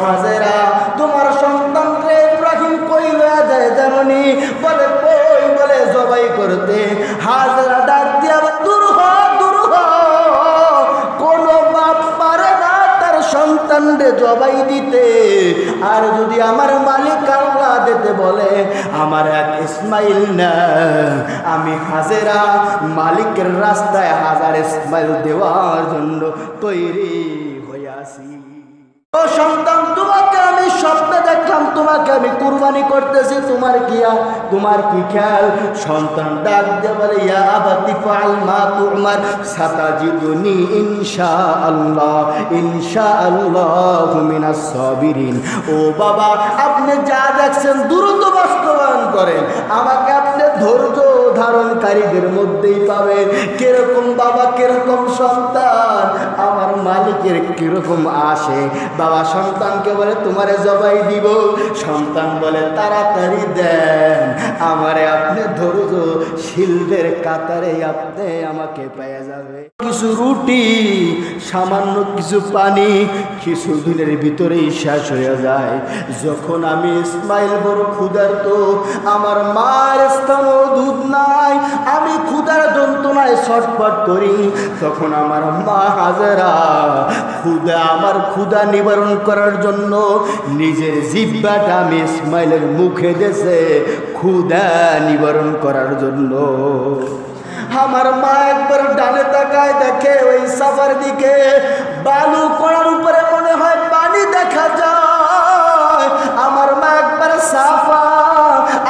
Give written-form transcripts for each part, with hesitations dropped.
হাজেরা তোমার সন্তানকে ইব্রাহিম কই লয়া যায় জাননি? বলে কই, বলে জবাই করতে। হাজেরা ডাক দিয়া দূর হ, দূর হ, কোন বাপ পারে না তার সন্তানকে জবাই দিতে। আর যদি আমার মালিক আল্লাহ দিতে বলে, আমার এক ইসমাইল না, আমি হাজেরা মালিকের রাস্তায় হাজার ইসমাইল দেওয়ার জন্য তৈরি হয়ে আসি। ও সন্তান, তোমাকে আমি স্বপ্নে দেখলাম, তোমাকে আমি কুরবানি করতেছি, তোমার কি খেয়াল? সন্তান ডাক দিয়ে বলে, ইয়া আবাতি ফাআল মা তু'মার সাতাজিদুনি ইনশাআল্লাহু মিনাস সাবিরিন। ও বাবা, আপনি যা দেখছেন দ্রুত বাস্তবায়ন করেন, আমাকে আপনি ধৈর্য ধারণকারীদের মধ্যেই পাবেন। কিরকম বাবা, কিরকম সন্তান, আমার মালিকের কিরকম আসে। বাবা সন্তানকে বলে, তোমারে জবাই দিব। সন্তান বলে, তাড়াতাড়ি দেন, আমারে আপনি ধৈর্যশীলদের কাতারে আপনি আমাকে পেয়ে যাবে। কিছু রুটি, সামান্য কিছু পানি কিছুদিনের ভিতরেই শেষ হয়ে যায়। যখন আমি ইসমাইল বড় ক্ষুধার্ত, আমার মার স্থানও দুধ নাই, আমি ক্ষুধার যন্ত্রণায় ছটফট করি, তখন আমার মা হাজেরা আমার ক্ষুধা নিবারণ করার জন্য নিজের জিহ্বাটা আমি ইসমাইলের মুখে দিয়েছে ক্ষুধা নিবারণ করার জন্য। আমার মা একবার ডানে তাকায়, দেখে ওই সাফার দিকে বালু করার উপরে মনে হয় পানি দেখা যায়। আমার মা একবার সাফা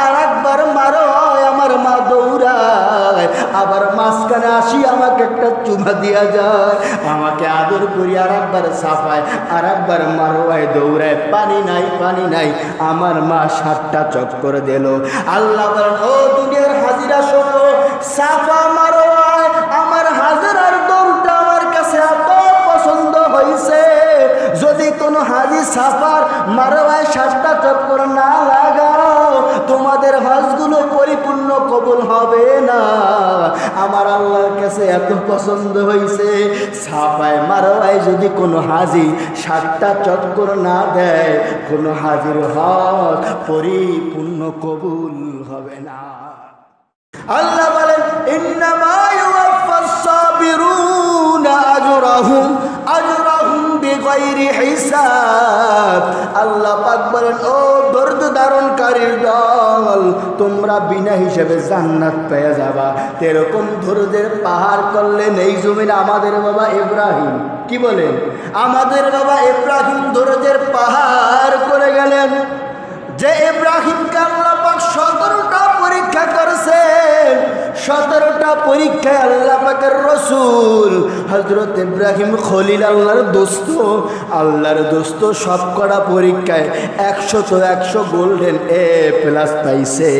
আর একবার মারো, আমার মা দৌড়ায়, আবার মাঝখানে আসি আমাকে একটা চুমা দিয়া যায়, আমাকে আদর করি, আর একবার সাফায়, আর একবার মারোয়, দৌড়ায়, পানি নাই, পানি নাই। আমার মা 7টা চক্কর দিল। আল্লাহ বলেন, ও দুনিয়ার হাজিরা শোনো, সাফা মারোয় আমার হাজিরার দৌড়টা আমার কাছে এত পছন্দ হয়েছে, যদি কোনো হাজি সাফার মারোয় 7টা চক্কর না লাগাও, তোমাদের হজগুলো পরিপূর্ণ কবুল হবে না। আমার আল্লাহর কাছে এত পছন্দ হয়েছে, সাফায় মারোয় যদি কোনো হাজি 7টা চক্কর না দেয়, কোনো হাজির হজ পরিপূর্ণ কবুল হবে না। আল্লাহ বলেন, ইন্নামা ইউওয়াফাস সাবিরুনা আজরাহুম বিগাইরি হিসাব। আল্লাহ পাক বলেন, ও ধৈর্য ধারণকারীর দল, তোমরা বিনা হিসাবে জান্নাত পেয়ে যাবা। এরকম ধৈর্যের পাহাড় করলেন এই জমিনে আমাদের বাবা ইব্রাহিম। কি বলেন? আমাদের বাবা ইব্রাহিম ধৈর্যের পাহাড় করে গেলেন। যে ইব্রাহিমকে আল্লাহ পাক 17টা পরীক্ষা করেছেন, 17টা পরীক্ষায় আল্লাহ পাকের রসুল হযরত ইব্রাহিম খলিল আল্লাহর দোস্ত সবকটা পরীক্ষায় 100 গোল্ডেন A+ পাইছে,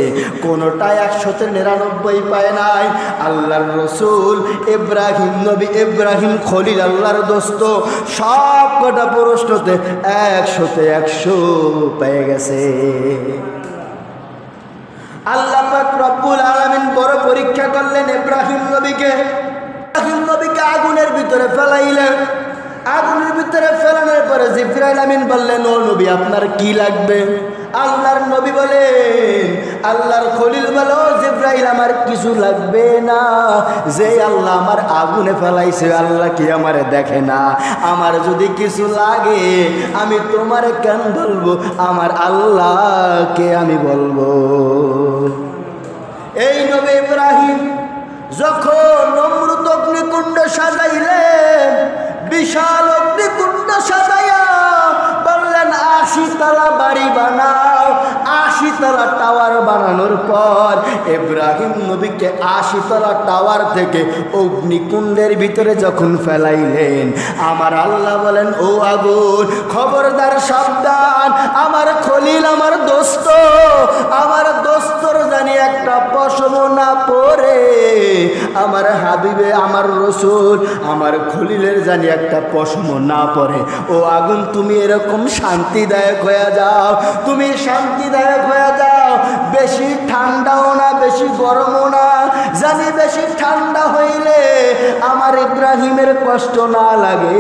কোনোটায় 199 পায় নাই। আল্লাহর রসুল ইব্রাহিম নবী ইব্রাহিম খলিল আল্লাহর দোস্ত সবকটা প্রশ্নতে 100 পেয়ে গেছে। আল্লাহ পাক রব্বুল আলামিন বড় পরীক্ষা করলেন ইব্রাহিম নবীকে। ইব্রাহিম নবীকে আগুনের ভিতরে ফেলাইলেন। আগুনের ভিতরে ফেলানোর পরে জিবরাইল আমিন বললেন, ও নবী আপনার কি লাগবে? আল্লাহর নবী বলেন, আল্লাহর খলিল বলো, জিবরাইল আমার কিছু লাগবে না, যে আল্লাহ আমার আগুনে ফেলাইছে আল্লাহ কি আমারে দেখে না? আমার যদি কিছু লাগে আমি তোমারে কেন বলবো, আমার আল্লাহকে আমি বলবো। এই নবী ইব্রাহিম যখন নমরুদ অগ্নিকুণ্ড সাজাইলেন, বিশাল অগ্নিকুণ্ড সাজাইয়া বললেন 80 তলা বাড়ি বানাও। 80 তলা টাওয়ার বানানোর পর ইব্রাহিম নবীকে 80 তলা টাওয়ার থেকে অগ্নিকুণ্ডের ভিতরে যখন ফেলাইলেন, আমার আল্লাহ বলেন, ও আগুন খবরদার, সাবধান, আমার খলিল আমার দোস্তর জানি একটা পশম না পড়ে, আমার হাবিবে আমার রসুল আমার খলিলের জানি একটা পশম না পড়ে। ও আগুন তুমি এরকম শান্তিদায়ক হয়ে যাও, তুমি শান্তিদায়ক হয়ে যাও, বেশি ঠান্ডাও না বেশি গরমও না, জানি বেশি ঠান্ডা হইলে আমার ইব্রাহিমের কষ্ট না লাগে,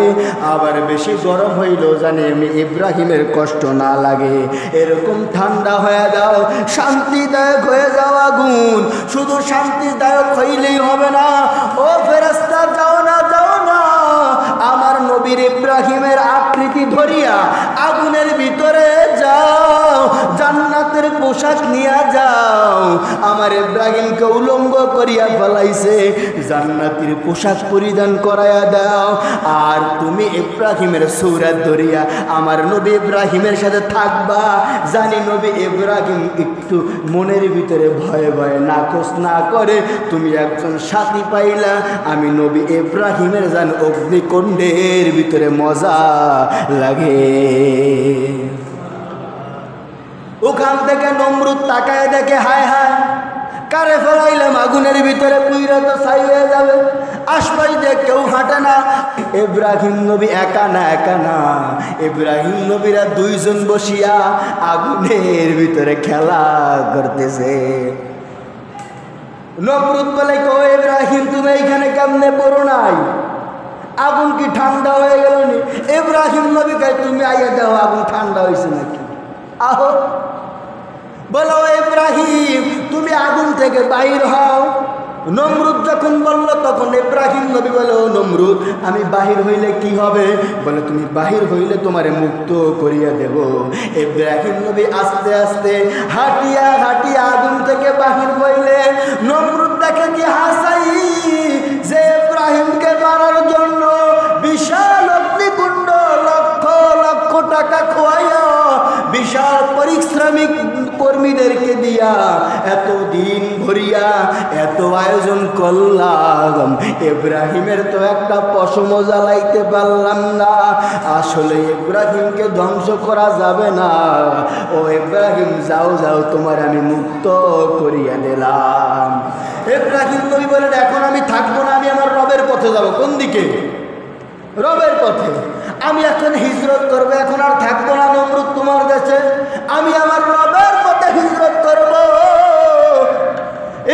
আবার বেশি গরম হইলেও জানি আমি ইব্রাহিমের কষ্ট না লাগে। এরকম ঠান্ডা হয়ে দাও, শান্তিদায়ক হয়ে যাও আগুন। শুধু শান্তিদায়ক হইলেই হবে না, ও ফেরেশতা যাও না, যাও না, আমার নবীর ইব্রাহিমের আকৃতি ধরিয়া আগুনের ভিতরে যাও, জান্নাতের পোশাক নিয়ে যাও। আমার ইব্রাহিমকে উলঙ্গ করিয়া ফেলাইছে, জান্নাতের পোশাক পরিধান করাইয়া দাও। আর তুমি ইব্রাহিমের সূরত ধরিয়া আমার নবী ইব্রাহিমের সাথে থাকবা। জানি নবী ইব্রাহিম একটু মনের ভিতরে ভয়ে ভয়ে নাকচ না করে তুমি একজন সাথী পাইলা। আমি নবী ইব্রাহিমের জান অগ্নিকুণ্ডের ভিতরে মজা লাগে। ওখান থেকে নমরুদ তাকায় দেখে, হায় হায়, কারে ফেলাইলাম আগুনের ভিতরে, পুইরা তো ছাই হয়ে যাবে, আশপাশ দিয়ে কেউ হাঁটে না। ইব্রাহিম নবী একা না, একা না, ইব্রাহিম নবীরা দুইজন বসিয়া আগুনের ভিতরে খেলা করতেছে। নমরুদ বলে, কো ইব্রাহিম তুমি এইখানে কেমনে পড়ো নাই? আগুন কি ঠান্ডা হয়ে গেল নি? ইব্রাহিম নবী কয়, তুমি আইয়া দাও, আগুন ঠান্ডা হয়েছে নাকি? আহো, বলো ইব্রাহিম তুমি আগুন থেকে বাহির হও। নমরুদ যখন বলল তখন ইব্রাহিম নবী বলে, ও নমরুদ আমি বাহির হইলে কি হবে? বলে, তুমি বাহির হইলে তোমারে মুক্ত করিয়া দেব। ইব্রাহিম নবী আস্তে আস্তে হাঁটিয়া হাঁটিয়া আগুন থেকে বাহির হইলে নমরুদ দেখে কি হাসাই যে ইব্রাহিমকে মারার জন্য বিশাল অগ্নিকুণ্ড লক্ষ লক্ষ টাকা খোয়াইয়া বিশাল পরিশ্রমিক কর্মীদেরকে দিয়া এত দিন ভরিয়া এত আয়োজন করলাম, ইব্রাহিমের তো একটা পশম জ্বালাইতে পারলাম না। আসলে ইব্রাহিমকে ধ্বংস করা যাবে না। ও ইব্রাহিম যাও যাও, তোমার আমি মুক্ত করিয়া দিলাম। ইব্রাহিম নবী বলেন, এখন আমি থাকবো না, আমি আমার রবের পথে যাব। কোন দিকে? রবের পথে। আমি এখন হিজরত করবো, এখন আর থাকবো না নমরুদ তোমার দেশে, আমি আমার রবের পথে হিজরত করব।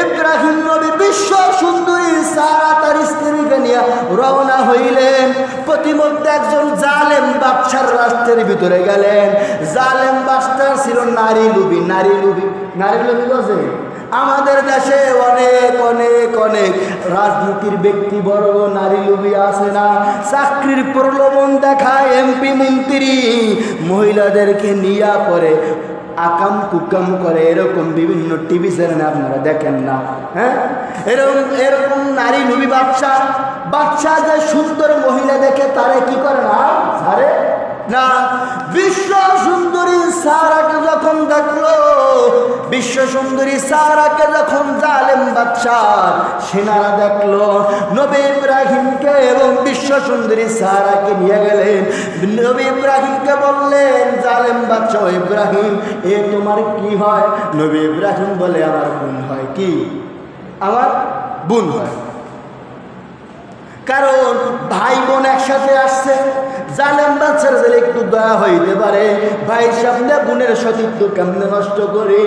ইব্রাহিম নবী বিশ্ব সুন্দরী সারা তার স্ত্রীকে নিয়ে রওনা হইলেন। প্রতিমধ্যে একজন জালেম বাদশার রাষ্ট্রের ভিতরে গেলেন। জালেম বাদশা ছিল নারী লুবি। নারী লুবি, নারী লুবি বলছে আমাদের দেশে অনেক অনেক অনেক রাজনীতির ব্যক্তি বড় নারী লুবি আছে না? চাকরির প্রলোভন দেখায় এমপি মন্ত্রী মহিলাদেরকে নিয়ে পরে আকাম কুকাম করে, এরকম বিভিন্ন টিভি চ্যানেলে আপনারা দেখেন না? হ্যাঁ, এরকম নারী লুবি বাদশা যে সুন্দর মহিলা দেখে তারে কি করে না, ছাড়ে না। বিশ্ব সুন্দরী সারাকে যখন দেখলো, বিশ্ব সুন্দরী সারাকে যখন জালেম বাদশাহ সেনারা দেখলো, নবী ইব্রাহিমকে এবং বিশ্ব সুন্দরী সারাকে নিয়ে গেলেন। নবী ইব্রাহিমকে বললেন, জালেম বাদশাহ ইব্রাহিম এ তোমার কি হয়? নবী ইব্রাহিম বলে, আমার বোন হয়। কি? আমার বোন হয়। কারণ ভাই বোন একসাথে আসছে, জালেম বাদশার জেলে একটু দয়া হইতে পারে, ভাইয়ের সামনে বোনের সতীত্ব কেমনে নষ্ট করে।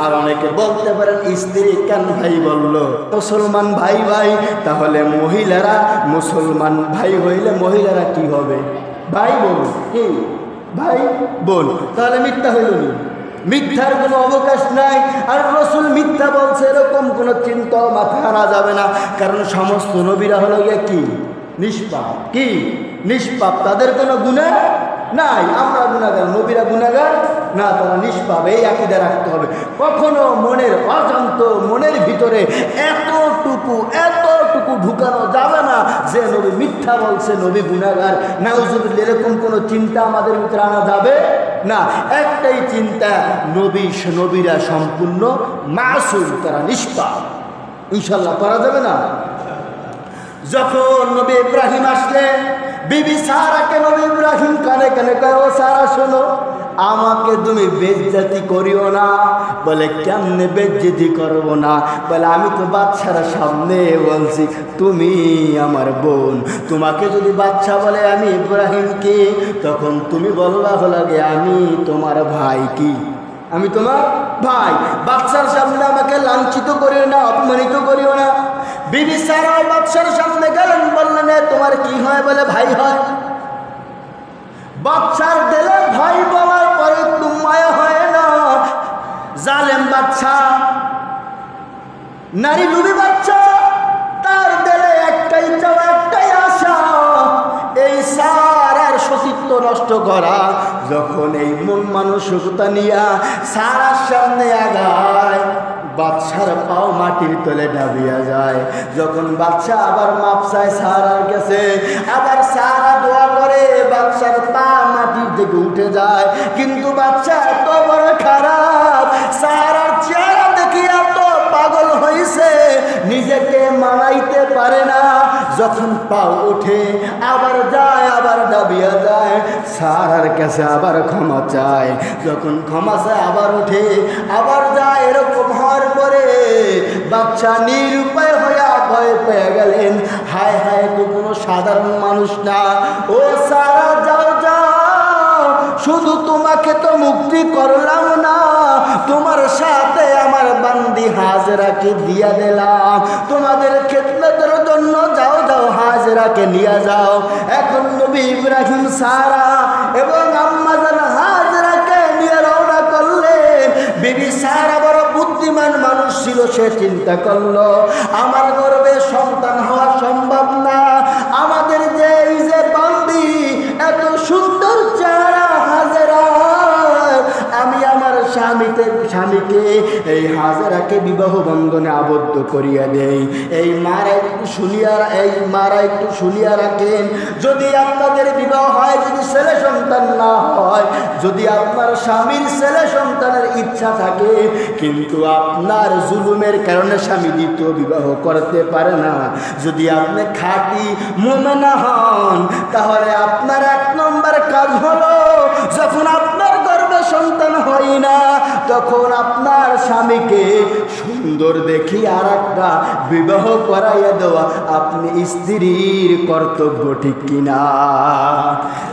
আর অনেকে বলতে পারেন, স্ত্রী কেন ভাই বললো? মুসলমান ভাই ভাই, তাহলে মহিলারা মুসলমান ভাই হইলে মহিলারা কি হবে? ভাই বোন। কি? ভাই বোন। তাহলে মিথ্যা হইল না, মিথ্যার কোনো অবকাশ নাই। আর রাসূল মিথ্যা বলছে এরকম কোনো চিন্তা মাথায় আনা যাবে না। কারণ সমস্ত নবীরা হলো গিয়ে কি? নিষ্পাপ। কি? নিষ্পাপ, তাদের কোনো গুনাহ নাই। আমরা গুনাহগার, নবীরা গুনাহগার না, তারা নিষ্পাপ। এই আকীদা রাখতে হবে। কখনো মনের অজান্ত মনের ভিতরে এতটুকু ঢুকানো যাবে না যে নবী মিথ্যা বলছে, নবী গুনাহগার। নাউজুবিল্লাহ, এরকম কোনো চিন্তা আমাদের ভিতরে আনা যাবে না। একটাই চিন্তা, নবীরা সম্পূর্ণ মাসুম, তারা নিষ্পাপ। ইনশাআল্লাহ করা যাবে না। যখন নবী ইব্রাহিম আসলেন, বিবি সারাকে নবী ইব্রাহিম কানে কানে কয়, ও সারা শোনো, আমাকে তুমি বেজ্জতি করিও না। বলে, কেমনে বেজ্জতি করবো না? বলে, আমি তো বাদশার সামনে বলছি তুমি আমার বোন। তোমাকে যদি বাদশা বলে আমি ইব্রাহিম কি, তখন তুমি বলবা হলো গে আমি তোমার ভাই। কি? আমি তোমার ভাই। বাদশার সামনে আমাকে লাঞ্ছিত করিও না, অপমানিত করিও না। বিবি সারা বাদশার সামনে গেলেন, বললেন তোমার কি হয়? বলে ভাই হয়। বাদশার দিলে ভাই বলার পরে একটু মায়া হয় না? জালেম বাদশা, নারী লুবি বাচ্চা, তার দিলে একটাই চাওয়া, একটাই আশা, এই সারার সতীত্ব নষ্ট করা। যখন এই মন মানসিকতা নিয়া সারার সামনে আগায়, বাদশার পাও মাটির তলে ডাবিয়া যায়। যখন বাদশা আবার মাপ চায় সারার কাছে, আবার সারা দোয়া করে, বাদশার পা মাটির থেকে উঠে যায়। কিন্তু বাদশা এত বড় খারাপ, সারার চেহারা দেখি এত পাগল হয়েছে, নিজেকে মানাইতে পারে না। যখন পাও ওঠে আবার যায়, আবার ডাবিয়া যায়, সারার কাছে আবার ক্ষমা চায়। যখন ক্ষমা চায় আবার ওঠে, আবার যায়। এরকম হওয়ার পরে বাচ্চা নিরুপায় হইয়া ভয় পেয়ে গেলেন। হায় হায়, তো কোনো সাধারণ মানুষ না। ও সারা, যাও যাও, শুধু তোমাকে তো মুক্তি করলাম না, তোমার সাথে আমার বান্দি হাজরাকে দিয়া দিলাম। তোমাদের খেদমতের জন্য যাও যাও, হাজরাকে নিয়ে যাও। এখন নবী ইব্রাহিম সারা এবং আম্মাজান হাজরাকে নিয়ে রওনা করলেন। বিবি সারা বড় বুদ্ধিমান মানুষ ছিল, সে চিন্তা করলো আমার গর্ভে সন্তান হওয়া সম্ভব না। আমাদের যে এই যে বান্দি, এত সুন্দর চেহারা হাজরা, আমি আমার স্বামীকে এই হাজরাকে বিবাহ বন্ধনে আবদ্ধ করিয়া দেই। এই মারা একটু শুনিয়া রাখেন, যদি আপনাদের বিবাহ হয়, যদি ছেলে সন্তান না হয়, যদি আপনার স্বামীর ছেলে সন্তানের ইচ্ছা থাকে, কিন্তু আপনার জুলুমের কারণে স্বামী দ্বিতীয় বিবাহ করতে পারে না, যদি আপনি খাঁটি মুমিনা হন, তাহলে আপনার 1 নম্বর কাজ হলো, যখন আপনার গর্ভে সন্তান হয় না, তখন আপনার স্বামীকে সুন্দর দেখি আর একটা বিবাহ করাইয়া দেওয়া আপনি স্ত্রীর কর্তব্য, ঠিক কিনা?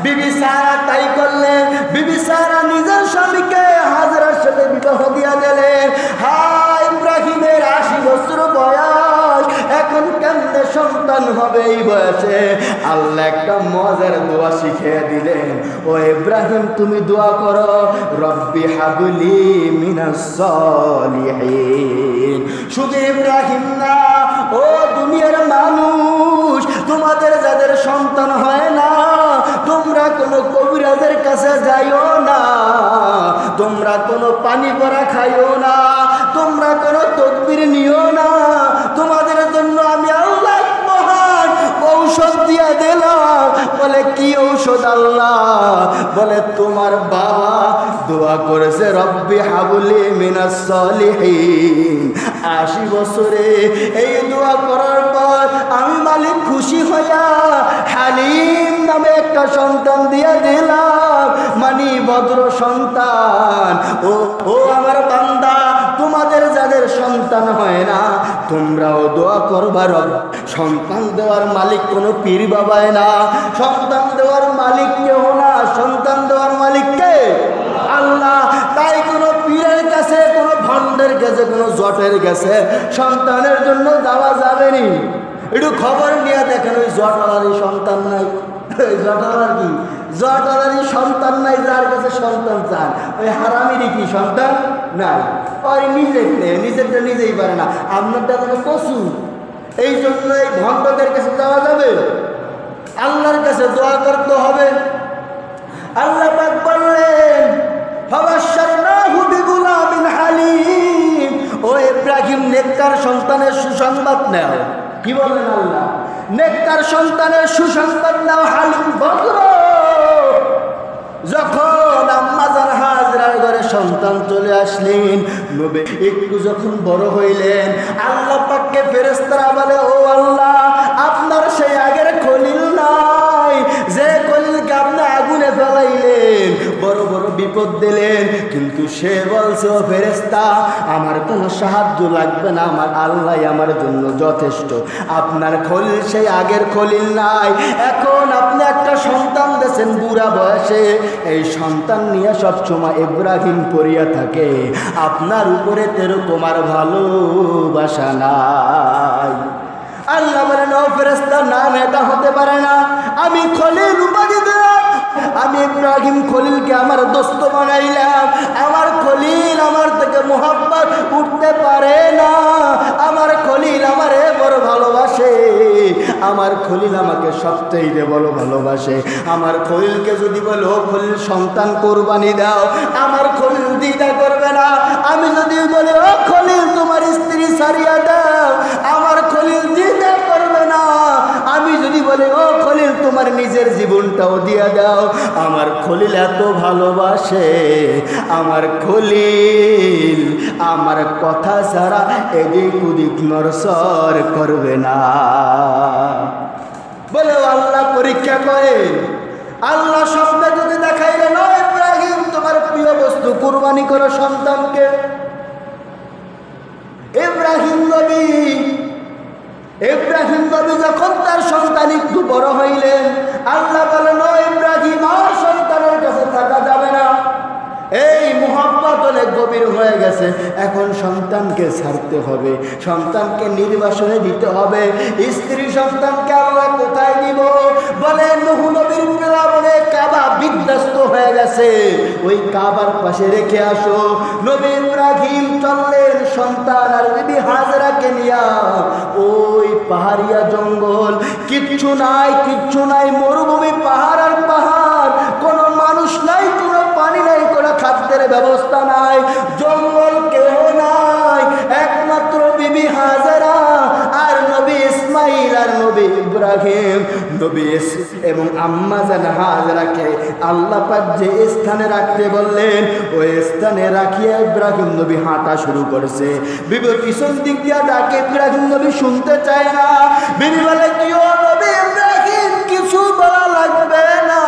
বিবি সারা তাই করলেন। বিবি সারা নিজের স্বামীকে হাজরার সাথে বিবাহ দিয়া দিলেন। হায়, ইব্রাহিমের 80 বছর বয়স, এখন কেমনে সন্তান হবে এই বয়সে? আল্লাহ একটা মজার দোয়া শিখিয়ে দিলেন। ও ইব্রাহিম, তুমি দোয়া করো, রব্বি হাবলি মিনাস সলিহিন। শুধু ইব্রাহিম না, ও দুনিয়ার মানুষ, তোমাদের যাদের সন্তান হয় না, তোমরা কোনো কবিরাজের কাছে যাইও না, তোমরা কোনো পানি পড়া খাইও না, তোমরা কোনো তদবির নিও না। তোমাদের জন্য আমি আল্লাহ মহান ঔষধ দিয়া দিলাম। বলে কি ঔষধ আল্লাহ? বলে তোমার বাবা দোয়া করেছে, রব্বি হাবলি মিনাস সলিহিন। 80 বছরে এই দোয়া করার পর আমি মালিক খুশি হইয়া হালিম নামে একটা সন্তান দিয়া দিলাম, মানে ভদ্র সন্তান। ও আমার বান্দা, তোমাদের যাদের সন্তান হয় না, তোমরাও দোয়া করবা, রব সন্তান দেওয়ার মালিক কোনো পীর বাবায় না, সন্তান দেওয়ার মালিক কেউ না, সন্তান দেওয়ার মালিক কে? আল্লাহ। তাই কোনো পীরের কাছে, কোনো ভণ্ডের কাছে, কোনো জটের কাছে সন্তানের জন্য যাওয়া যাবে নি। একটু খবর নিয়ে দেখেন, ওই জটালারই সন্তান নাই। জটালার কি? জটালারই সন্তান নাই, যার কাছে সন্তান চান, ওই হারামিরই কি সন্তান নাই? ওই নিজেরটা নিজেই পারে না, আপনারটা যেন কচু। এই জন্য এই ভণ্ডদের কাছে যাওয়া যাবে? আল্লাহর কাছে দোয়া করতে হবে। আল্লাহ পাক বললেন, ফাবাশশারনাহু বিগুলামিন হালিম। ও ইব্রাহিম, নেককার সন্তানের সুসংবাদ নাও। কি বললেন আল্লাহ? নেককার সন্তানের সুসংবাদ নাও, হালিম, ভদ্র। যখন আম্মাজান হাজরার ঘরে সন্তান চলে আসলেন, নবী একটু যখন বড় হইলেন, আল্লাহ পাককে ফেরেশতারা বলে, ও আল্লাহ, আপনার সেই আগের খলিল নাই, যে খলিলকে আপনি আগুনে ফেলাইলেন। বড় বড় বড় বিপদ দিলেন। কিন্তু সে বলছে, ও ফেরেশতা, আমার কোনো সাহায্য লাগবে না, আমার আল্লাহ আমার জন্য যথেষ্ট। আপনার খলিল সেই আগের খলিল নাই। এখন আপনি একটা সন্তান দিয়েছেন বুড়া বয়সে, এই সন্তান নিয়ে সবসময় ইব্রাহিম পড়িয়া থাকে, আপনার উপরে তেরকম আর ভালোবাসা নাই। আল্লাহ বলেন, ও ফেরেশতা, নাম এটা হতে পারে না। আমি খলিল উপাধি দিলাম, আমি ইব্রাহিম খলিলকে আমার দোস্ত বানাইলাম। আমার খলিল আমার থেকে মোহাব্বত উঠতে পারে না। আমার খলিল আমারে বড় ভালোবাসে, আমার খলিল আমাকে সবচেয়ে বড় ভালোবাসে। আমার খলিলকে যদি বলো, খলিল সন্তান কোরবানি দাও, আমার খলিল দ্বিধা করবে না। আমি যদি বলি, ও খলিল তোমার স্ত্রী ছাড়িয়া দাও, আমার খলিল দ্বিধা করবে না। আমি যদি বলি, ও খলিল তোমার নিজের জীবনটাও দিয়া দাও, আমার খলিল এত ভালোবাসে। আমার খলিল আমার কথা ছাড়া এদিক ওদিক নড়চড় করবে না। বলে আল্লাহ পরীক্ষা করে, আল্লাহ স্বপ্নে যদি দেখাইলে, নয় ইব্রাহিম তোমার প্রিয় বস্তু কুরবানি করো সন্তানকে। ইব্রাহিম নবী যখন তার সন্তান একটু বড় হইলেন, আল্লাহ বলেন, ও ইব্রাহিম, আর সন্তানের কাছে থাকা যাবে না। এই মোহাব্বত অনেক গভীর হয়ে গেছে, এখন সন্তানকে ছাড়তে হবে, সন্তানকে নির্বাসনে দিতে হবে। স্ত্রী সন্তানকে আল্লাহ কোথায় দিব? বলে নূহ নবীর প্লাবনে কাবা বিধ্বস্ত হয়ে গেছে, ওই কাবার পাশে রেখে আসো। নবী ইব্রাহিম চললেন সন্তান আর বিবি হাজরাকে নিয়া ওই পাহাড়িয়া জঙ্গল, কিচ্ছু নাই, মরুভূমি, পাহাড় আর পাহাড়, কোনো মানুষ নাই, কোনো পানি নাই, কোনো খাদ্যের ব্যবস্থা নাই, জঙ্গল কেউ নাই, একমাত্র বিবি হাজরা আর নবী ইসমাইল আর নবী ইব্রাহিম। নবী এবং আম্মা জান হাজরাকে আল্লাহ পাক যে স্থানে রাখতে বললেন, ওই স্থানে রাখিয়া ইব্রাহিম নবী হাঁটা শুরু করেছে। বিবি পিছন দিক দিয়া ডাকে, ইব্রাহিম নবী শুনতে চায় না। বিবি বলে, কি ও নবী ইব্রাহিম, কিছু বলা লাগবে না,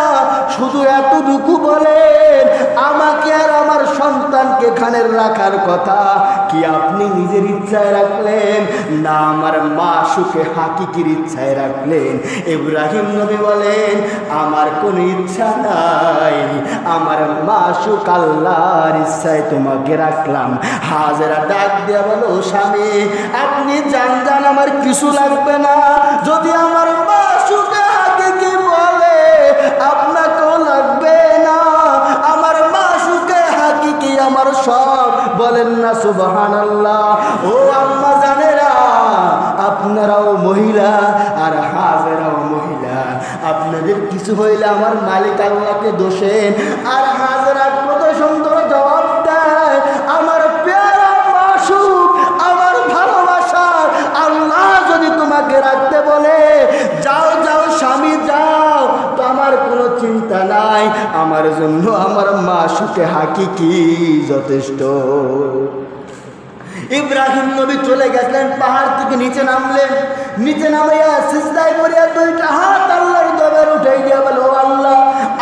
শুধু এতটুকু বলেন, আমাকে আর আমার সন্তানকে খানের রাখার কথা কি আপনি নিজের ইচ্ছায় রাখলেন, না আমার মা সুখে হাকিকির ইচ্ছায় রাখলেন? ইব্রাহিম নবী বলেন, আমার কোনো ইচ্ছা নাই, আমার মা সুখ আল্লাহর ইচ্ছায় তোমাকে রাখলাম। হাজেরা ডাক দিয়া বলো, স্বামী আপনি জান, আমার কিছু লাগবে না, যদি আমার মা সুখে হাকিকি বলে আপনাকেও লাগবে না, আমার মা সুখে হাকিকি আমার সব। বলেন না সুবহানাল্লাহ। ও আম্মা জানেরা, আপনারাও মহিলা আর হাজেরাও মহিলা, আপনাদের কিছু হইলে আমার মালিক আল্লাহকে দোষেন। আর হাজেরা কত সুন্দর জবাব দেয়, আমার প্যারা মাসুক, আমার ভালোবাসার আল্লাহ যদি তোমাকে রাখতে বলে, যাও স্বামী যাও, তো আমার কোনো চিন্তা নাই, আমার জন্য আমার মা সুখে হাকিকি যথেষ্ট। ইব্রাহিম নবী চলে গেলেন, পাহাড় থেকে নিচে নামলেন, নিচে নামাইয়া সিজদায় পড়িয়া দুইটা হাত আল্লাহর দরবারে উঠাই দিয়া বলে, ও আল্লাহ,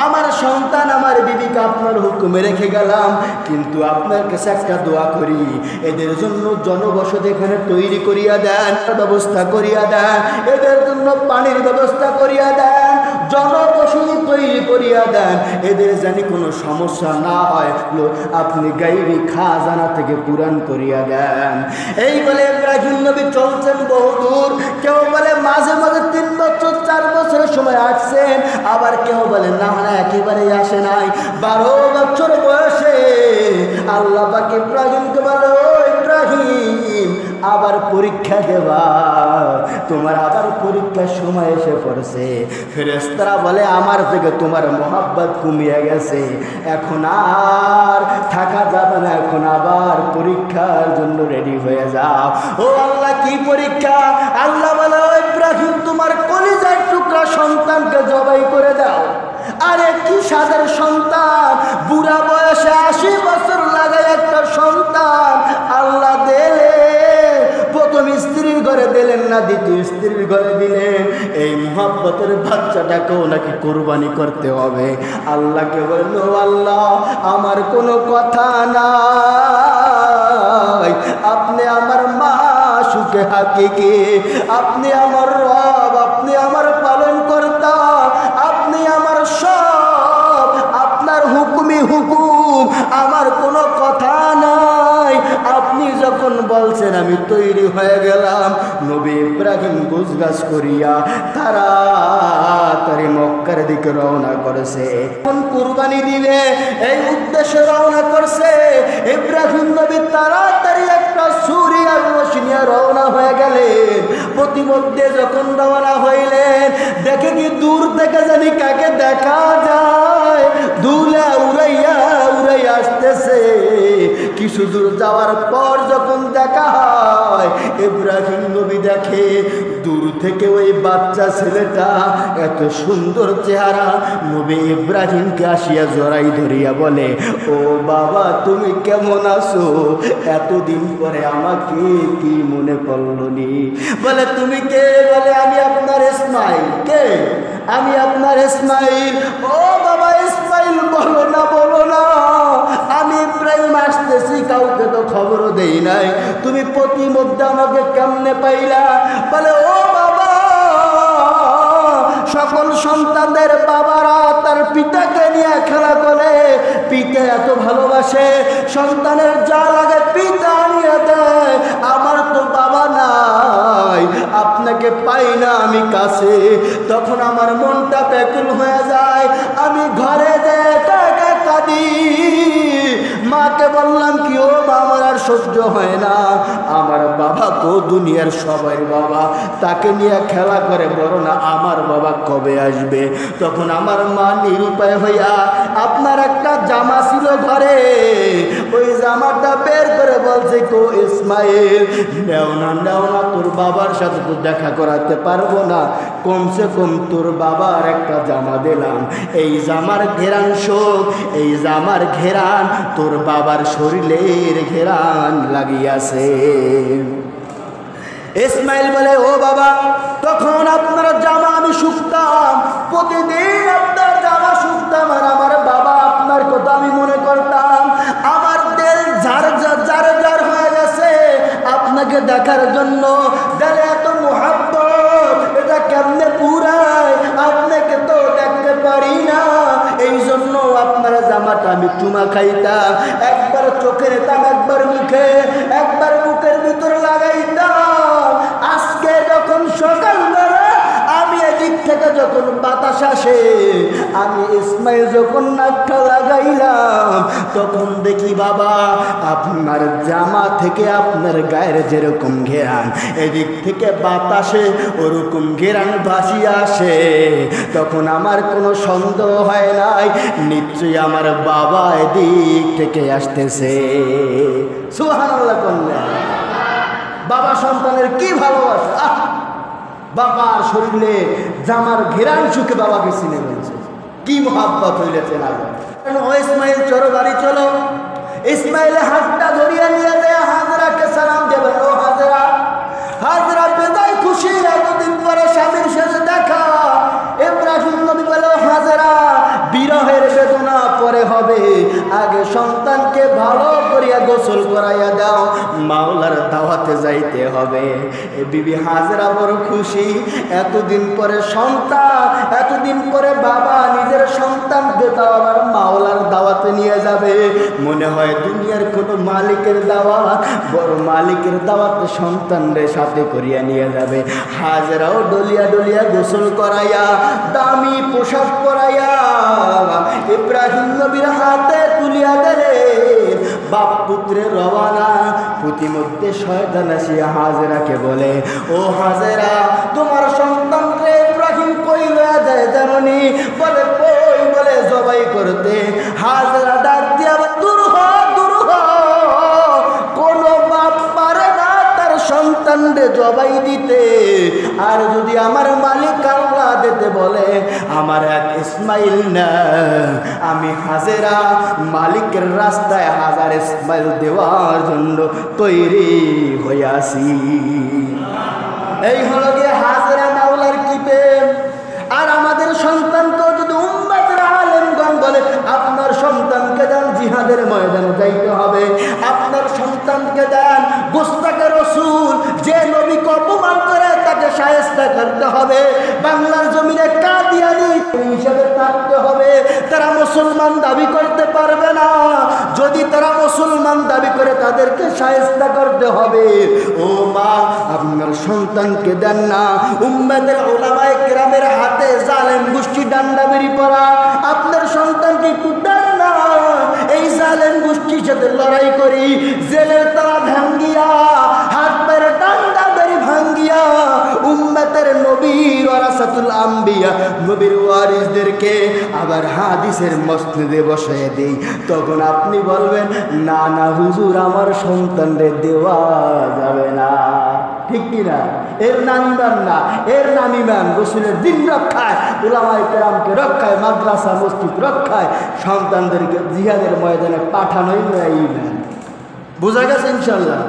আমার সন্তান আমার বিবিকে আপনার হুকুমে রেখে গেলাম, কিন্তু আপনার কাছে একটা দোয়া করি, এদের জন্য জনবসতি এখানে তৈরি করিয়া দেন, ব্যবস্থা করিয়া দেন, এদের জন্য পানির ব্যবস্থা করিয়া দেন, জনবসতি তৈরি করিয়া দেন, এদের জানি কোনো সমস্যা না হয়, আপনি গাইবি খাজানা থেকে পূরণ করিয়া দেন। এই বলে ইব্রাহিম নবী চলছেন বহুদূর, কেউ বলে মাঝে মাঝে 3 বছর 4 বছরের সময় আসছেন, আবার কেউ বলে না একেবারেই আসে নাই। 12 বছর বয়সে আল্লাহ পাক ইব্রাহিমকে বলে, ও ইব্রাহিম, আবার পরীক্ষা দেবা, তোমার আবার পরীক্ষার সময় এসে পড়ছে। ফেরেশতারা বলে, আমার থেকে তোমার মোহাব্বত কমিয়ে গেছে, এখন আর থাকা যাবে না, এখন আবার পরীক্ষার জন্য রেডি হয়ে যাও। ও আল্লাহ, কি পরীক্ষা? আল্লাহ বলে, ও ইব্রাহিম, তোমার কলিজার টুকরা সন্তানকে জবাই করে দাও। আরে কি সাদের সন্তান, বুড়া বয়সে 80 বছর লাগে একটা সন্তান আল্লাহ দিলে, প্রথম স্ত্রীর ঘরে দিলেন না দ্বিতীয় স্ত্রীর ঘরে দিলেন, এই মুহাব্বতের বাচ্চাটাকেও নাকি কোরবানি করতে হবে। আল্লাহকে বলল, আল্লাহ আমার কোনো কথা নাই, আপনি আমার মা সুখে হাকিকি, আপনি আমার রব, আপনি আমার পালন কর্তা, আপনি আমার সব, আপনার হুকুমই হুকুম, আমার কোনো কথা নাই। আপনি যখন বলছেন আমি তৈরি হয়ে গেলাম। নবী ইব্রাহিম গোছগাছ করিয়া তাড়াতাড়ি মক্কার দিকে রওনা করেছে। কোন কুরবানি দিবে এই উদ্দেশ্যে রওনা করছে। ইব্রাহিম নবী তাড়াতাড়ি একটা ছুরি আর রশি নিয়ে রওনা হয়ে গেলেন। প্রতিমধ্যে যখন রওনা হইলেন, দেখে কি দূর থেকে জানি কাকে দেখা যায়, ধুলা উড়াইয়া উড়াইয়া আসতেছে। কিছু দূর যাওয়ার পর যখন দেখা হয়, ইব্রাহিম নবী দেখে দূর থেকে ওই বাচ্চা ছেলেটা, এত সুন্দর চেহারা। নবী ইব্রাহিমকে আসিয়া জড়াই ধরিয়া বলে, ও বাবা তুমি কেমন আছো? এতদিন পরে আমাকে কি মনে পড়লনি? বলে তুমি কে? বলে আমি আপনার ইসমাইল। কে? আমি আপনার ইসমাইল। ও বাবা ইসমাইল, বলো না বলো না, আমি ইব্রাহিম আসতেছি, কাউকে তো খবরও দেই নাই, তুমি প্রতিমধ্যে আমাকে কেমনে পাইলা? বলে ও বাবা, সকল সন্তানদের বাবারা তার পিতাকে নিয়ে খেলা করে, পিতা এত ভালোবাসে, সন্তানের যা লাগে পিতা নিয়ে দেয়। আমার তো বাবা নাই, আপনাকে পাই না আমি কাছে, তখন আমার মনটা ব্যাকুল হয়ে যায়। আমি ঘরে যেয়ে কাকা কাঁদি, মাকে বললাম কি ও আমার আর সহ্য হয় না, আমার বাবা তো দুনিয়ার সবাই বাবা, তাকে নিয়ে খেলা করে, বড় না আমার বাবা কবে আসবে? তখন আমার মা নিরুপায় হইয়া, আপনার একটা জামা ছিল ঘরে, ওই জামাটা বের করে বলছে, কো ইসমাইল নেও না নেও না, তোর বাবার সাথে তো দেখা করাতে পারবো না, কমসে কম তোর বাবার একটা জামা দিলাম, এই জামার ঘেরান শোক, এই জামার ঘেরান তোর বাবার শরীরের ঘেরান লাগিয়াছে। ইসমাইল বলে, ও বাবা তখন আপনার জামা আমি শুকতাম, প্রতিদিন আপনার জামা শুকতাম, আর আমার বাবা আপনার কথা আমি মনে করতাম, আমার দিল ঝাড় ঝাড় ঝাড় হয়ে গেছে আপনাকে দেখার জন্য। দিলে এত মোহাব্বত, এটা কেমনে পুরায়, আপনাকে তো দেখতে পারি না, এই জন্য আপনার জামাটা আমি চুমা খাইতাম, একবার চোখে নিতাম, একবার মুখে, একবার মুখের ভিতরে লাগাইতাম। আজকে যখন সকালবেলা আমি এদিক থেকে যখন বাতাস আসে, আমি ইসমাইল যখন নাকটা লাগাইলাম, তখন দেখি বাবা আপনার জামা থেকে আপনার গায়ের যেরকম ঘেরান, এদিক থেকে বাতাসে ওরকম ঘেরান ভাসিয়ে আসে। তখন আমার কোনো সন্দেহ হয় নাই, নিশ্চয়ই আমার বাবা এদিক থেকে আসতেছে। সুবহানাল্লাহ বললেন। বাবা সন্তানের কি ভালোবাসা! বাবার শরীরে জামার ঘেরান শুকে বাবাকে চিনে ফেলছে, কি মহাব্বত হইলেছে না। ও ইসমাইল চলো বাড়ি চলো। ইসমাইল হাতটা ধরিয়া নিয়ে যায়, হাজরাকে সালাম দেবে, ও হাজরা। হাজরা বেজায় খুশি, এতদিন পরে স্বামীর সাথে দেখা। ইব্রাহিম নবী বলে, হাজরা বিরহের বেদনা পরে হবে, আগে সন্তানকে ভালো করিয়া গোসল করাইয়া দাও, মাওলার দাওয়াতে যাইতে হবে। বিবি হাজরা বড় খুশি, এতদিন পরে সন্তান, এতদিন পরে বাবা নিজের সন্তানকে দাও আবার মাওলার দাওয়াতে নিয়ে যাবে। মনে হয় দুনিয়ার কোনো মালিকের দাওয়াত, বড় মালিকের দাওয়াতে সন্তানদের সাথে করিয়া নিয়ে যাবে। হাজরাও ডলিয়া ডলিয়া গোসল করাইয়া, দামি পোশাক পরাইয়া ইব্রাহিম নবীর হাতে তুলিয়া দিলে। বাপ পুত্রের রওয়ানা। প্রতিমধ্যে শয়তান আসিয়া হাজেরাকে বলে, ও হাজেরা তোমার সন্তানকে ইব্রাহিম কই লয়া যায় জাননি? বলে কই? বলে জবাই করতে। হাজেরা ডাক দিয়া, দূর হ দূর হ, কোনো বাপ পারে না তার সন্তানকে জবাই দিতে। আর যদি আমার মালিক আল্লাহ দিতে বলে, আমার এক ইসমাইল না, আমি হাজেরা মালিকের রাস্তায় হাজার ইসমাইল দেওয়ার জন্য তৈরি হইয়াছি। এই হলো গিয়ে হাজেরা মাওলার কি প্রেম। আর আমাদের সন্তানকেও যদি উম্মতের আলেমগণ বলে আপনার সন্তানকে দেন জিহাদের ময়দানে যাইতে হবে, আপনার সন্তানকে দেন গোস্তাকে রসুল যে নবীকে অপমান করে তাকে শায়েস্তা করতে হবে, বাংলার জমিনে কাদিয়ানি হিসেবে থাকতে হবে, তারা মুসলমান দাবি করতে পারবে না। যদি তারা মুসলমান দাবি করে তাদেরকে শায়েস্তা করতে হবে। ও মা, আপনার সন্তানকে দেন না উম্মতের উলামায়ে কেরামের হাতে জালেম গোষ্ঠী ডান্ডাবেরি পড়া, আপনার সন্তানকে একটু দেন না এই জালেম গোষ্ঠীর সাথে লড়াই করি, জেলের তারা ভাঙ্গিয়া হাত পায়ের ডান্ডাবেরি ভাঙ্গিয়া উম্মতের নবীর ওয়ারাসাতুল আম্বিয়া নবীর ওয়ারিসদেরকে আবার হাদিসের মসনদে বসায় দেই। তখন আপনি বলবেন না না হুজুর আমার সন্তানরে দেওয়া যাবে না, ঠিক কিনা? এর নাম ইমান না, এর নাম ইমান। রসুলের দিন রক্ষায়, উলামায়ে কেরামকে রক্ষায়, মাদ্রাসা মসজিদ রক্ষায়, সন্তানদেরকে জিহাদের ময়দানে পাঠানোই ইমান। বোঝা গেছে ইনশাল্লাহ?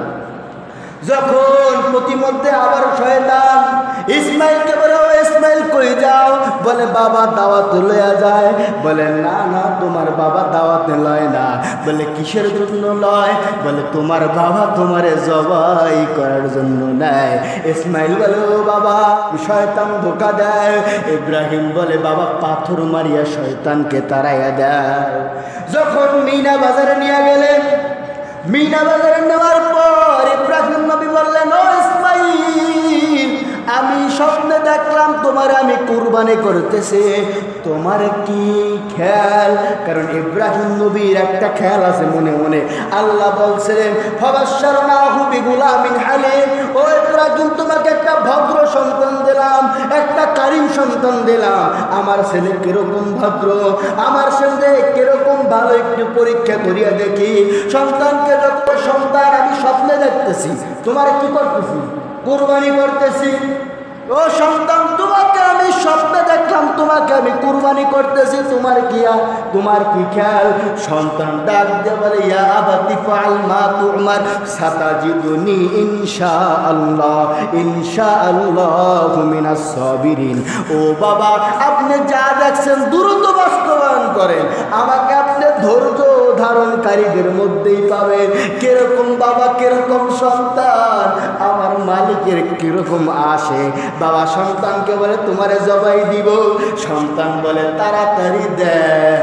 যখন প্রতিমধ্যে আবার শয়তান ইসমাইলকে বলে ও ইসমাইল কই যাও, বলে বাবা দাওয়াত লইয়া যায়। বলে না না তোমার বাবা দাওয়াত লয় না। বলে কিসের জন্য লয়? বলে তোমার বাবা তোমারে জবাই করার জন্য নেয়। ইসমাইল বলে ও বাবা, শয়তান ধোকা দেয়। ইব্রাহিম বলে বাবা পাথর মারিয়া শয়তানকে তাড়াইয়া দেয়। যখন মিনা বাজারে নিয়ে গেলেন, মিনা বাজারে নেওয়ার পর ইব্রাহিম নবী বললেন ও ইসমাইল আমি স্বপ্নে দেখলাম তোমার আমি কুরবানি করতেছে, তোমার কি খেয়াল? কারণ ইব্রাহিম নবীর একটা খেয়াল আছে মনে মনে। আল্লাহ বলছিলেন ফাবাশশারনাহু বিগুলামিন হালিম, ও ইব্রাহিম তোমাকে একটা ভদ্র সন্তান দিলাম, একটা কারিম সন্তান দিলাম। আমার ছেলে কিরকম ভদ্র, আমার ছেলে কিরকম ভালো, একটু পরীক্ষা করিয়া দেখি। সন্তানকে যত সন্তান আমি স্বপ্নে দেখতেছি, তোমার কি করতেছি? কুরবানি করতেছি। ও সন্তান তোমাকে আমি স্বপ্নে দেখলাম, তোমাকে আমি কুরবানি করতেছি, তোমার কি খেয়াল? সন্তান ডাক দিয়ে বলে ইয়া আবাতি ফাআল মা তু'মার সাতাজিদুনি ইনশাআল্লাহু মিনাস সাবিরিন। ও বাবা আপনি যা দেখছেন দ্রুত বাস্তবায়ন করেন, আমাকে আপনি ধৈর্য ধারণকারীদের মধ্যেই পাবেন। কিরকম বাবা কিরকম সন্তান, আমার মালিকের কিরকম আসে। বাবা সন্তানকে বলে তোমারে জবাই দিব, সন্তান বলে তাড়াতাড়ি দেন,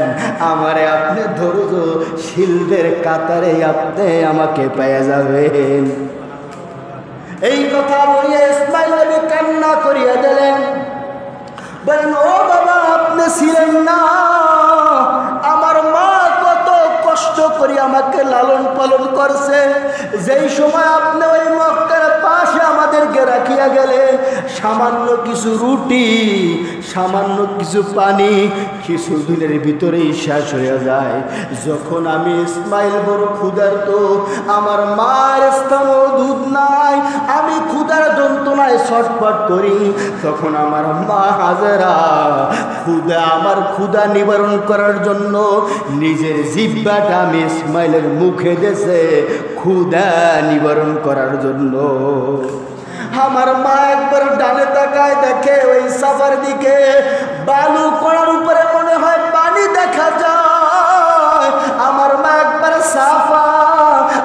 আমারে আপনি ধৈর্যশীলদের কাতারে আপনি আমাকে পেয়ে যাবেন। এই কথা বলিয়া ইসমাইল নবী কান্না করিয়া দিলেন। বলেন ও বাবা আপনি ছিলেন না, আমার মা কত কষ্ট করে আমাকে লালন পালন করছে। যেই সময় আপনি ওই মক্কার পাশে আমাদেরকে রাখিয়া গেলেন, সামান্য কিছু রুটি, সামান্য কিছু পানি কিছুদিনের ভিতরেই শেষ হয়ে যায়। যখন আমি ইসমাইল বড় ক্ষুধার্ত, আমার মার স্থানও দুধ নাই, আমি ক্ষুধার যন্ত্রণায় ছটফট করি, তখন আমার মা হাজেরা আমার ক্ষুধা নিবারণ করার জন্য নিজের জিহ্বাটা আমি ইসমাইলের মুখে দিয়েছে ক্ষুধা নিবারণ করার জন্য। আমার মা একবার ডানে তাকায় দেখে ওই সাফার দিকে বালু করার উপরে মনে হয় পানি দেখা যায়। আমার মা একবার সাফা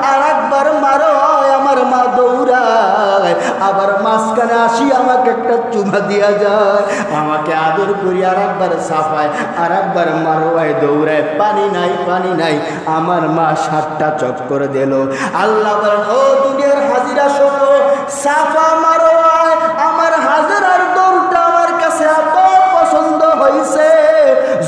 আর একবার মারো, আমার মা দৌড়ায়, আবার মাঝখানে আসি আমাকে একটা চুমা দিয়া যায়, আমাকে আদর করি, আর একবার সাফায়, আর একবার মারোয় দৌড়ায়, পানি নাই পানি নাই। আমার মা 7টা চক্কর দিল। আল্লাহ বলেন ও দুনিয়ার হাজিরা শোনো, সাফা মারোয় আমার হাজিরার দৌড়টা আমার কাছে এত পছন্দ হয়েছে,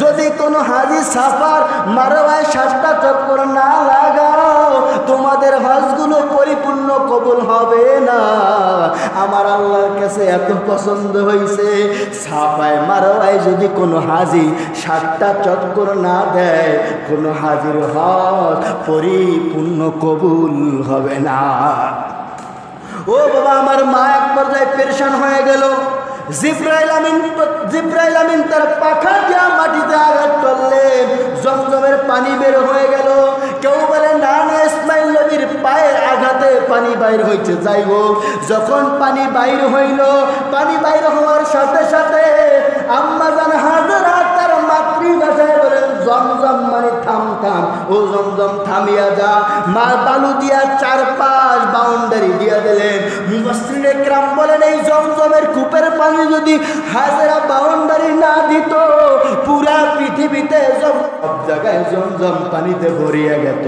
যদি কোনো হাজি সাফার মারোয় 7টা চক্কর না লাগাও তোমাদের হজগুলো পরিপূর্ণ কবুল হবে না। আমার আল্লাহর কাছে এত পছন্দ হয়েছে, সাফায় মারোয় যদি কোনো হাজি 7টা চক্কর না দেয়, কোনো হাজির হজ পরিপূর্ণ কবুল হবে না। ও বাবা আমার মা এক পর্যায়ে পেরেশান হয়ে গেল। জিব্রাইল আমিন তার পাখা দিয়া মাটিতে আঘাত করলেন, জমজমের পানি বের হয়ে গেল। কেউ বলে না না ইসমাইল নবীর পায়ের আঘাতে পানি বাইর হইছে। যাই হোক, যখন পানি বাইর হইল, পানি বাইর হওয়ার সাথে সাথে আম্মা জান হাজেরা তার মাতৃভাষায় বলেন, জমজম মানে থাম থাম, ও জমজম থামিয়া যা। মা বালু দিয়া চারপাশ বাউন্ডারি দিয়া দিলেন। মুফাসসিরিনে কেরাম বলেন, এই জমজমের কূপের পানি যদি হাজেরা বাউন্ডারি না দিত, পুরা পৃথিবীতে সব জায়গায় জমজম পানিতে ভরিয়া গেত।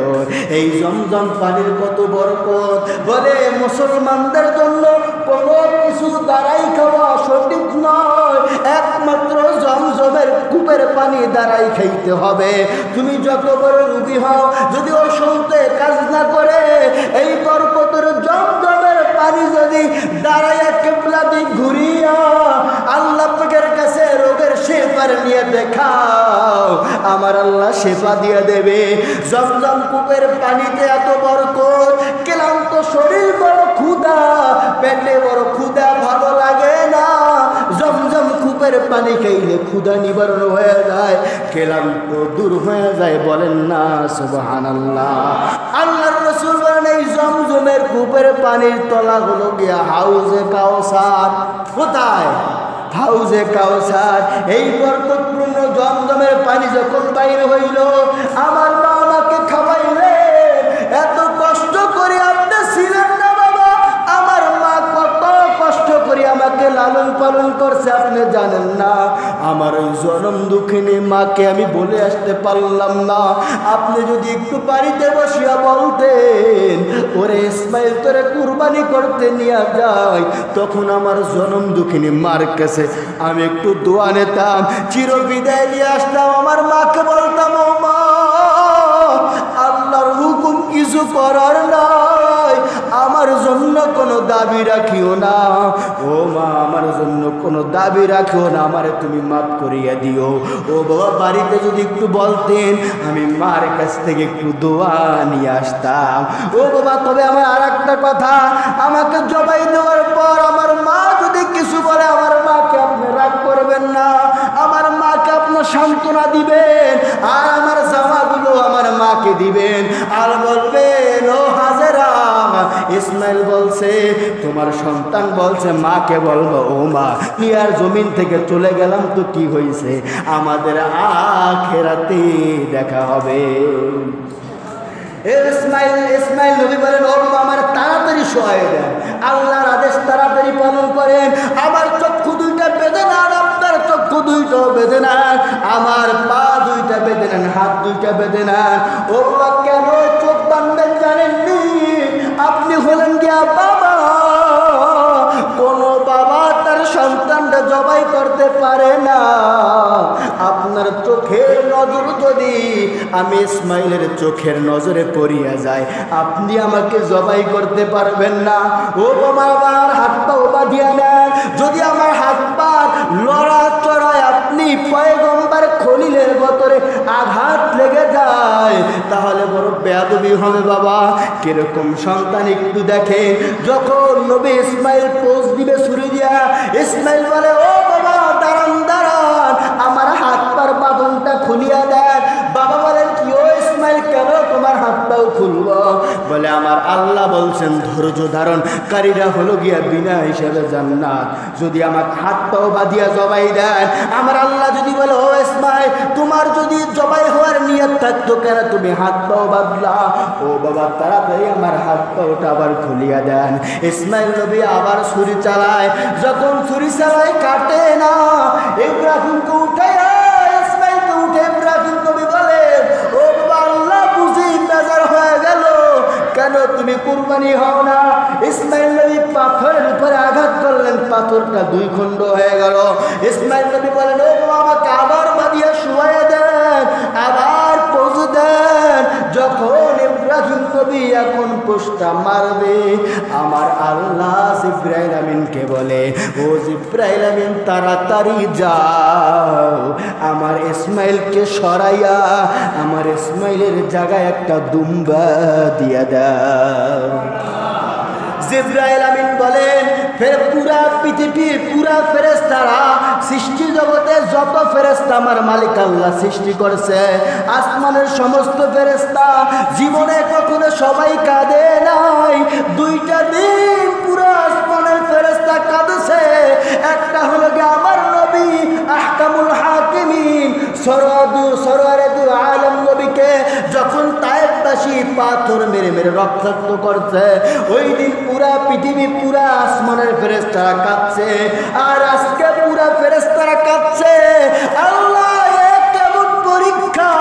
এই জমজম পানির কত বরকত! বলে মুসলমানদের জন্য কোনো কিছু দ্বারাই খাওয়া সঠিক নয়, একমাত্র জমজমের কূপের পানি দ্বারাই খাইতে হবে। তুমি যত বড় রোগী হও, যদি ওই সৌতে কাজ না করে, এই বরকতের জমজমের পানি যদি দাঁড়াইয়া কিবলা দিক ঘুরিয়া আল্লাহ পাকের কাছে রোগের শেফার নিয়ে দেখাও, আমার আল্লাহ শেফা দিয়ে দেবে। জমজম কূপের পানিতে এত বরকত, ক্লান্ত শরীর বড় ক্ষুধা, পেটে বড় ক্ষুধা, ভালো লাগে না। জমজম কূপের পানি খাইলে ক্ষুধা নিবারণ হয়ে যায়, ক্লান্ত দূর হয়ে যায়। বলেন না সুবহানাল্লাহ। আল্লাহর রাসূল বলেন, এই জমজমের কূপের পানির তলা হলো গিয়া হাউজে কাউসার। কোথায়? হাউজে কাউসার। এই বরকতপূর্ণ জমজমের পানি যখন বাইর হইল, আমার মা আমাকে খাওয়াইলে। এত কষ্ট করে আপনি ছিলেন না বাবা, আমার মা কত কষ্ট করে আমাকে লালন পালন করছে আপনি জানেন না। আমার ওই জনম দুঃখিনী মাকে আমি বলে আসতে পারলাম না। আপনি যদি একটু বাড়িতে বসিয়া বলতেন, ওরে ইসমাইল তোরে কুরবানি করতে নিয়ে যায়, তখন আমার জনম দুঃখিনী মার কাছে আমি একটু দোয়া নিতাম, চির বিদায় নিয়ে আসতাম। আমার মাকে বলতাম, ও মা, আল্লাহর হুকুম কিছু করার নাই, আমার জন্য কোনো দাবি রাখিও না। ও মা, আমার জন্য কোনো দাবি রাখিও না, আমারে তুমি মাফ করিয়া দিও। ও বাবা, বাড়িতে যদি একটু বলতেন, আমি মার কাছ থেকে একটু দোয়া নিয়ে আসতাম। ও বাবা, তবে আমার আর একটা কথা, আমাকে জবাই দেওয়ার পর আমার মা যদি কিছু বলে, আমার মাকে আপনি রাগ করবেন না, আমার মাকে আপনার সান্ত্বনা দিবেন, আর আমার জামাগুলো আমার মাকে দিবেন, আর বলবেন, ও হাজেরা, ইসমাইল বলছে, তোমার সন্তান বলছে মাকে বলবো, ও মা, নিয়ার জমিন থেকে চলে গেলাম তো কি হয়েছে, আমাদের আখিরাতে দেখা হবে। ইসমাইল নবী বলেন, ও আমার তাড়াতাড়ি সহায় দেন, আল্লাহর আদেশ তাড়াতাড়ি পালন করেন। আমার চক্ষু দুইটা বেঁধে নেন, আপনার চক্ষু দুইটাও বেঁধে নেন, আমার পা দুইটা বেঁধে নেন, হাত দুইটা বেঁধে নেন। ও কেন চোখ বাঁধবেন জানেননি? আপনি হলেন গিয়া বাবা। কোন বাবা তার সন্তানটা জবাই করতে পারে না। আপনার চোখের নজর যদি আমি ইসমাইলের চোখের নজরে পড়িয়া যায়, আপনি আমাকে জবাই করতে পারবেন না। ও বাবা, আমার হাত পা বাঁধিয়া নেন। যদি আমার হাত পা লড়া চড়ায় আপনি পয়গম্বর খলিলের বতরে আঘাত লেগে যায়, তাহলে বড় বেয়াদবি হবে বাবা। কিরকম সন্তান একটু দেখে, যখন নবী ইসমাইল পোজ দিবে ছুরি দিয়া, ইসমাইল বলে, ও বাবা দাঁড়ান দাঁড়ান, আমার হাত পার বাঁধনটা খুলিয়া দেন। বাবা বলেন, কি ও ইসমাইল, কেন তোমার হাত পাও খুলব? বলে, আমার আল্লাহ বলছেন ধৈর্য ধারণ কারীরা হলো গিয়া বিনা হিসাবে জান্নাত। যদি আমার হাত পাও বাঁধিয়া জবাই দেন, আমার আল্লাহ যদি বলে, ও ইসমাইল, তোমার যদি জবাই হওয়ার নিয়ত থাকতো, কেন তুমি হাত পাও বাঁধলা? ও বাবা, তাড়াতাড়ি আমার হাত পাওটা আবার খুলিয়া দেন। ইসমাইল নবী আবার ছুরি চালায়, যখন ছুরি চালায় কাটে না। ইব্রাহিমকে উঠাইয়া ইসমাইলকে উঠে ইব্রাহিম নবী বলে, ও বাবা, আল্লাহ বুঝি বেজার হয়ে গেল, কেন তুমি কুরবানি হও না? ইসমাইল নবী পাথরের উপরে আঘাত করলেন, পাথরটা দুই খণ্ড হয়ে গেল। ইসমাইল নবী বলেন, ও বাবা, আমাকে আবার বাঁধিয়া শুয়াইয়া দেন, আবার পোজ দেন। যখন ইব্রাহিম নবী এখন পোস্টটা মারবে, আমার আল্লাহ জিবরাইল আমিনকে বলে, ও জিবরাইল আমিন, তাড়াতাড়ি যাও, আমার ইসমাইলকে সরাইয়া আমার ইসমাইলের জায়গায় একটা দুম্বা দিয়া দাও। জিবরাইল আমিন বলেন, পুরা পৃথিবী পুরা ফেরেশতারা সৃষ্টি জগতে যত ফেরেশতা আমার মালিক আল্লাহ সৃষ্টি করেছে, আসমানের সমস্ত ফেরেশতা জীবনে কখনো সবাই কাঁদে নাই। 2টা দিন পুরো আসমানের ফেরেশতা কাঁদেছে। একটা হলো গিয়ে আমার নবী আহকামুল হাকিমিন সরওয়ারে দু আলম নবীকে যখন তায়েফবাসী পাথর মেরে মেরে রক্তাক্ত করছে, ওই দিন পুরা পৃথিবী পুরা আসমানের ফেরেশতারা কাঁদছে। আর আজকে পুরা ফেরেশতারা কাঁদছে। আল্লাহ কেমন পরীক্ষা!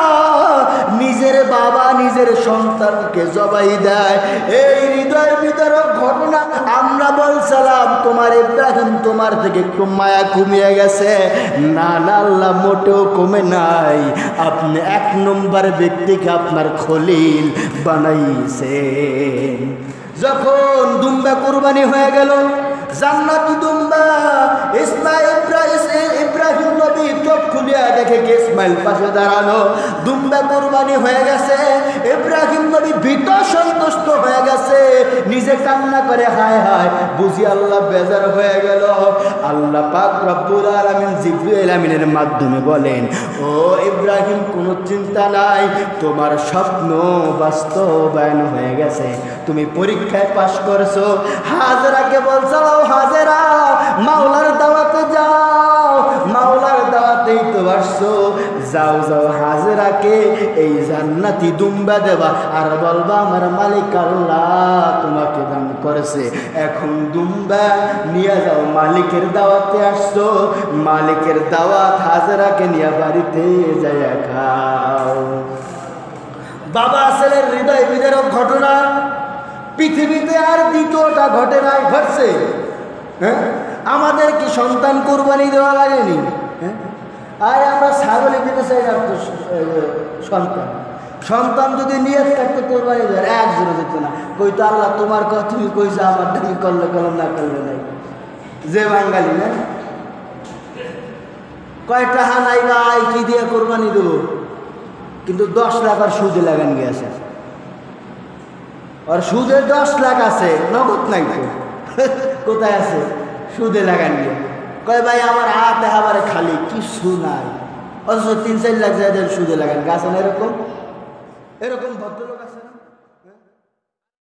নিজের বাবা নিজের সন্তানকে জবাই দেয়। এই হৃদয় বিদারক ঘটনা। আমরা বলছিলাম তোমার ইব্রাহিম তোমার থেকে একটু মায়া কমিয়ে গেছে। না না, আল্লাহ মোটেও কমে নাই। আপনি 1 নম্বর ব্যক্তিকে আপনার খলিল বানাইছেন। যখন দুম্বা কুরবানি হয়ে গেল, জান্নাতি দুম্বা, ইব্রাহিম নবী চোখ খুলিয়া দেখে কি ইসমাইল পাশে দাঁড়ানো। দুম্বা কুরবানি হয়ে গেছে। ইব্রাহিম নবী ভীত সন্তুষ্ট হয়ে গেছে। নিজে কান্না করে হায় হায়, বুঝি আল্লাহ বেজার হয়ে গেল। আল্লাহ পাক রব্বুল আলামিন জিবরিল আমিনের মাধ্যমে বলেন, ও ইব্রাহিম কোনো চিন্তা নাই, তোমার স্বপ্ন বাস্তবায়ন হয়ে গেছে, তুমি পরীক্ষায় পাশ করছো। হাজেরাকে বলছো, হাজেরা মাওলার দাওয়াতে যাও, মাওলার দাওয়াতেই তো আসছো, যাও যাও হাজেরাকে এই জান্নাতি দুম্বা দেবা আর বলবা আমার মালিক আল্লাহ তোমাকে দান করেছে। এখন দুম্বা নিয়ে যাও, মালিকের দাওয়াতে আসছো, মালিকের দাওয়াত হাজেরাকে নিয়ে বাড়িতে যায় খাও। বাবা ছেলের হৃদয় বিদারক ঘটনা পৃথিবীতে আর দ্বিতীয়টা ঘটে নাই, ঘটছে। হ্যাঁ, আমাদের কি সন্তান কোরবানি দেওয়া লাগেনি? হ্যাঁ, আর আমরা ছাগলে দিতে চাই না সন্তান। সন্তান যদি নিয়ত থাকতে কোরবানি দেয়, 1 জোড়া দিত না। কই তো আল্লাহ তোমার কথা তুমি কইছো, আমার তুমি করলে কলম না করলে নাই। যে বাঙালি না কয়টা হানাই ভাই কি দিয়ে কোরবানি দেবো, কিন্তু 10 লাখ আর সুদে লাগান গিয়েছে। আর সুদে 10 লাখ আছে, নগদ নাই তো। কোথায় আছে? সুদে লাগান গিয়ে কয় ভাই আমার হাতে আবারে খালি কিছু নাই, অথচ 3-4 লাখ যায় সুদে লাগান। গাছ না এরকম ভদ্রলোক আছে না?